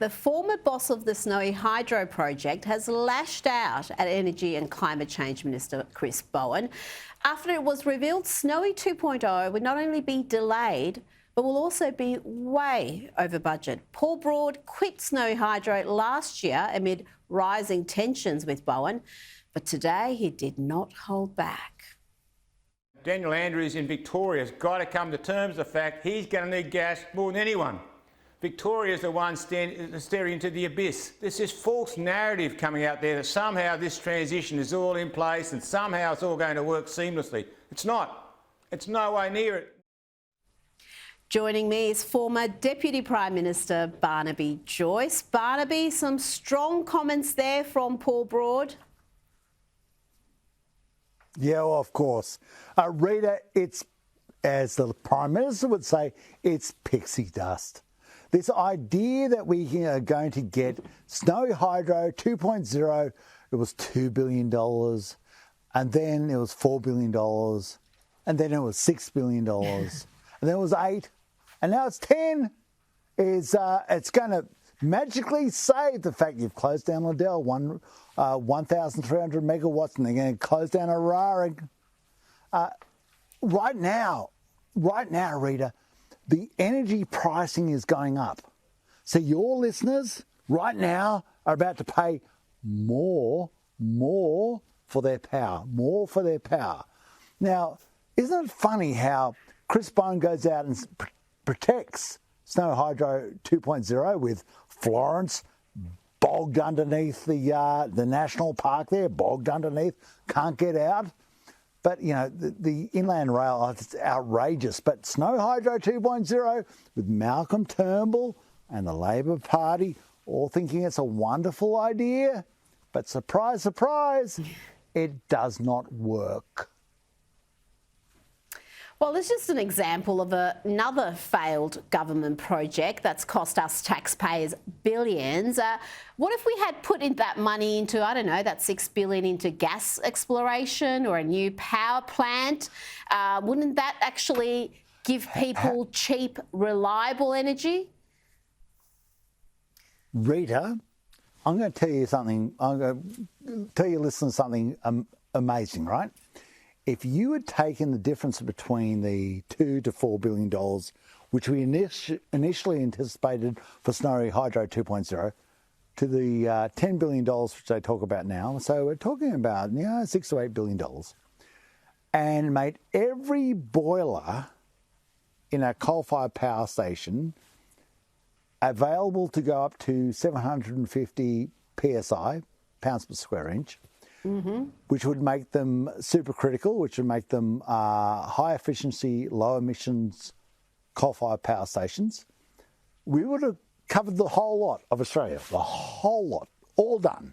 The former boss of the Snowy Hydro project has lashed out at Energy and Climate Change Minister Chris Bowen after it was revealed Snowy 2.0 would not only be delayed, but will also be way over budget. Paul Broad quit Snowy Hydro last year amid rising tensions with Bowen, but today he did not hold back. Daniel Andrews in Victoria has got to come to terms with the fact he's going to need gas more than anyone. Victoria's the one staring into the abyss. There's this false narrative coming out there that somehow this transition is all in place and somehow it's all going to work seamlessly. It's not. It's no way near it. Joining me is former Deputy Prime Minister Barnaby Joyce. Barnaby, some strong comments there from Paul Broad. Yeah, well, of course. Rita, it's, as the Prime Minister would say, it's pixie dust. This idea that we are going to get Snowy Hydro 2.0, it was $2 billion, and then it was $4 billion, and then it was $6 billion, and then it was 8, and now it's 10. It's going to magically save the fact you've closed down Liddell, 1,300 megawatts, and they're going to close down Aurora. Right now, Rita, the energy pricing is going up. So your listeners right now are about to pay more for their power, Now, isn't it funny how Chris Bowen goes out and protects Snowy Hydro 2.0 with Florence bogged underneath the national park there, bogged underneath, can't get out. But, you know, the inland rail, it's outrageous. But Snowy Hydro 2.0 with Malcolm Turnbull and the Labor Party all thinking it's a wonderful idea. But surprise, surprise, it does not work. Well, it's just an example of another failed government project that's cost us taxpayers billions. What if we had put in that money into, I don't know, that $6 billion into gas exploration or a new power plant? Wouldn't that actually give people cheap, reliable energy? Rita, I'm going to tell you something. I'm going to tell your listeners something amazing, right? If you had taken the difference between the $2 to $4 billion, which we initially anticipated for Snowy Hydro 2.0, to the $10 billion which they talk about now, so we're talking about $6 to $8 billion, and made every boiler in a coal-fired power station available to go up to 750 psi, pounds per square inch, which would make them supercritical, which would make them high efficiency, low emissions coal-fired power stations, we would have covered the whole lot of Australia, the whole lot, all done.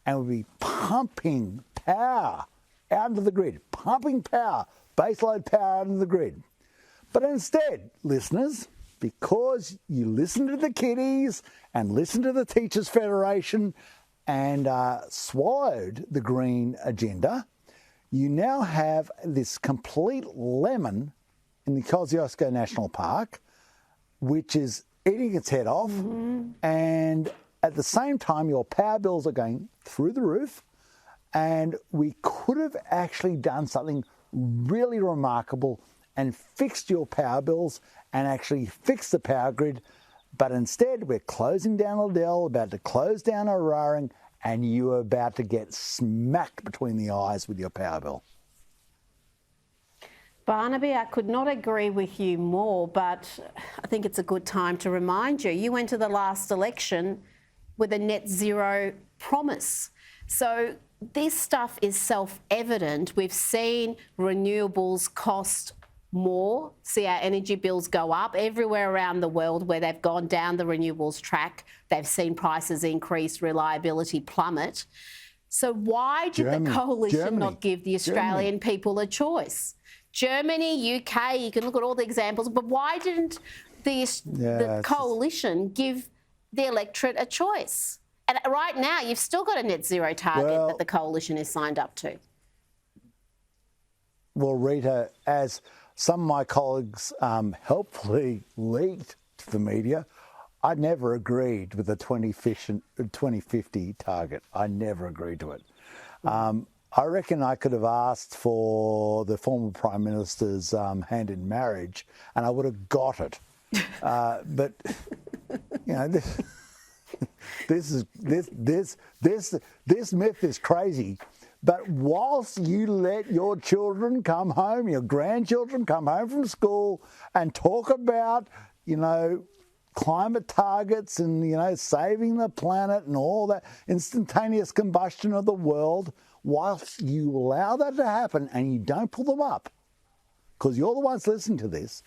And we'd be pumping power out into the grid, pumping power, baseload power out into the grid. But instead, listeners, because you listen to the kiddies and listen to the Teachers Federation and swallowed the green agenda, you now have this complete lemon in the Kosciuszko National Park, which is eating its head off, and at the same time your power bills are going through the roof, and we could have actually done something really remarkable and fixed your power bills and actually fixed the power grid. But instead, we're closing down Liddell, about to close down Aurora, and you are about to get smacked between the eyes with your power bill. Barnaby, I could not agree with you more, but I think it's a good time to remind you, you went to the last election with a net zero promise. So this stuff is self-evident. We've seen renewables cost more, see our energy bills go up everywhere around the world where they've gone down the renewables track. They've seen prices increase, reliability plummet. So why did the coalition not give the Australian people a choice? Germany, UK, you can look at all the examples, but why didn't the coalition give the electorate a choice? And right now, you've still got a net zero target that the coalition is signed up to. Well, Rita, as some of my colleagues helpfully leaked to the media, I never agreed with the 2050 target. I never agreed to it. I reckon I could have asked for the former Prime Minister's hand in marriage and I would have got it. But, you know, this myth is crazy. But whilst you let your children come home, your grandchildren come home from school and talk about, you know, climate targets and, you know, saving the planet and all that instantaneous combustion of the world, whilst you allow that to happen and you don't pull them up, because you're the ones listening to this,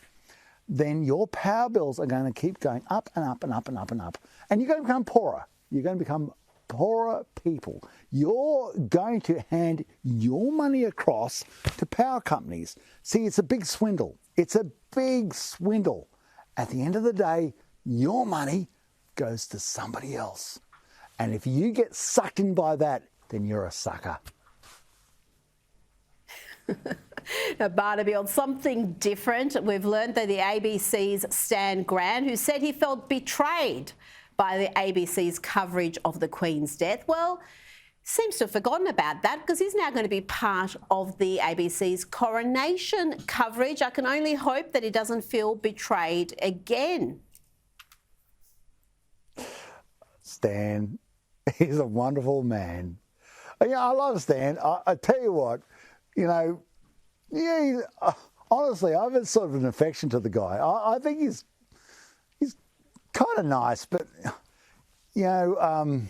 then your power bills are going to keep going up and up and up and up and up. And you're going to become poorer. You're going to become poorer people. You're going to hand your money across to power companies. See, it's a big swindle. It's a big swindle. At the end of the day, your money goes to somebody else. And if you get sucked in by that, then you're a sucker. Now, Barnaby, on something different, we've learned that the ABC's Stan Grant, who said he felt betrayed by the ABC's coverage of the Queen's death, well, seems to have forgotten about that because he's now going to be part of the ABC's coronation coverage. I can only hope that he doesn't feel betrayed again. Stan, he's a wonderful man. Yeah, I love Stan. I tell you what, you know, yeah, honestly, I have sort of an affection to the guy. I think he's kind of nice, but, you know,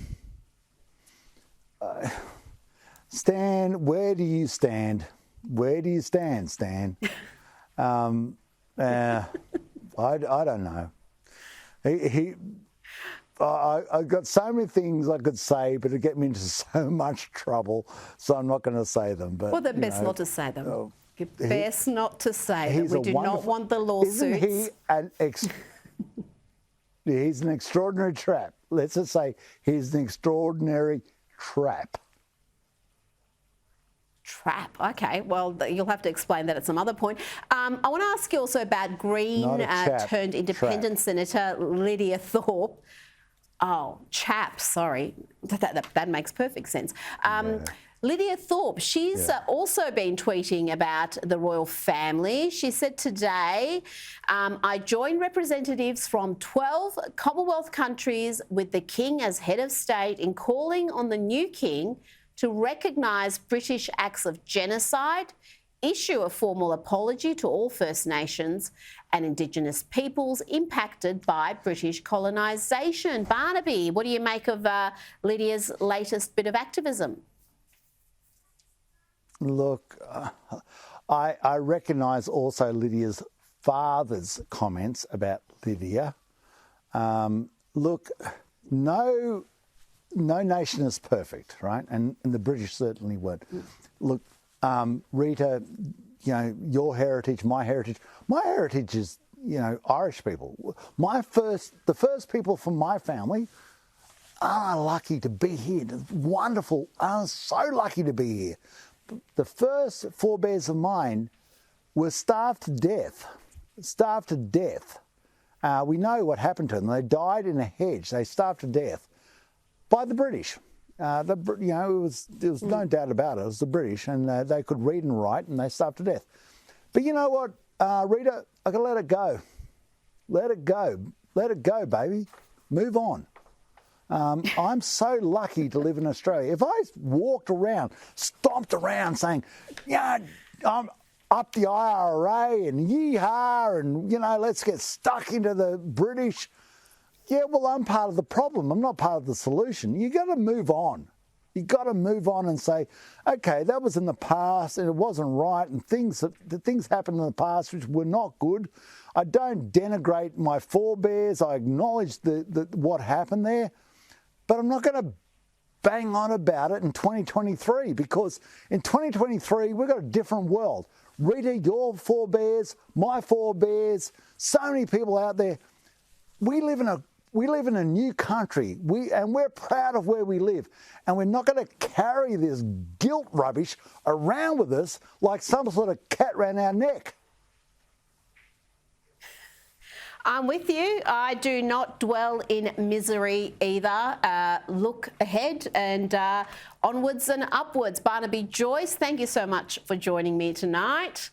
Stan, where do you stand? Where do you stand, Stan? I don't know. I've got so many things I could say, but it'd get me into so much trouble, so I'm not going to say them. But well, then best not to say them. Best not to say them. We do not want the lawsuits. Isn't he he's an extraordinary trap. Let's just say he's an extraordinary trap. Trap. Okay, well, you'll have to explain that at some other point. I want to ask you also about Green turned Independent Senator Lydia Thorpe. Oh, chap, sorry. That makes perfect sense. Lydia Thorpe, she's also been tweeting about the royal family. She said today, I join representatives from 12 Commonwealth countries with the King as head of state in calling on the new King to recognise British acts of genocide, issue a formal apology to all First Nations and Indigenous peoples impacted by British colonisation. Barnaby, what do you make of Lydia's latest bit of activism? Look, I recognise also Lydia's father's comments about Lydia. Look, no nation is perfect, right? And the British certainly weren't. Look, Rita, you know, your heritage, my heritage is, you know, Irish people. The first people from my family are lucky to be here. Wonderful. I'm so lucky to be here. The first forebears of mine were starved to death. We know what happened to them. They died in a hedge. They starved to death by the British. You know, there was no doubt about it. It was the British, and they could read and write, and they starved to death. But you know what, Rita, I gotta let it go. Let it go, baby. Move on. I'm so lucky to live in Australia. If I walked around, stomped around saying, yeah, I'm up the IRA and yeehaw and, you know, let's get stuck into the British. Yeah, well, I'm part of the problem. I'm not part of the solution. You got to move on. You got to move on and say, okay, that was in the past and it wasn't right, and things happened in the past which were not good. I don't denigrate my forebears. I acknowledge what happened there. But I'm not going to bang on about it in 2023, because in 2023, we've got a different world. Rita, your forebears, my forebears, so many people out there. We live in a new country, and we're proud of where we live. And we're not going to carry this guilt rubbish around with us like some sort of cat around our neck. I'm with you. I do not dwell in misery either. Look ahead and onwards and upwards. Barnaby Joyce, thank you so much for joining me tonight.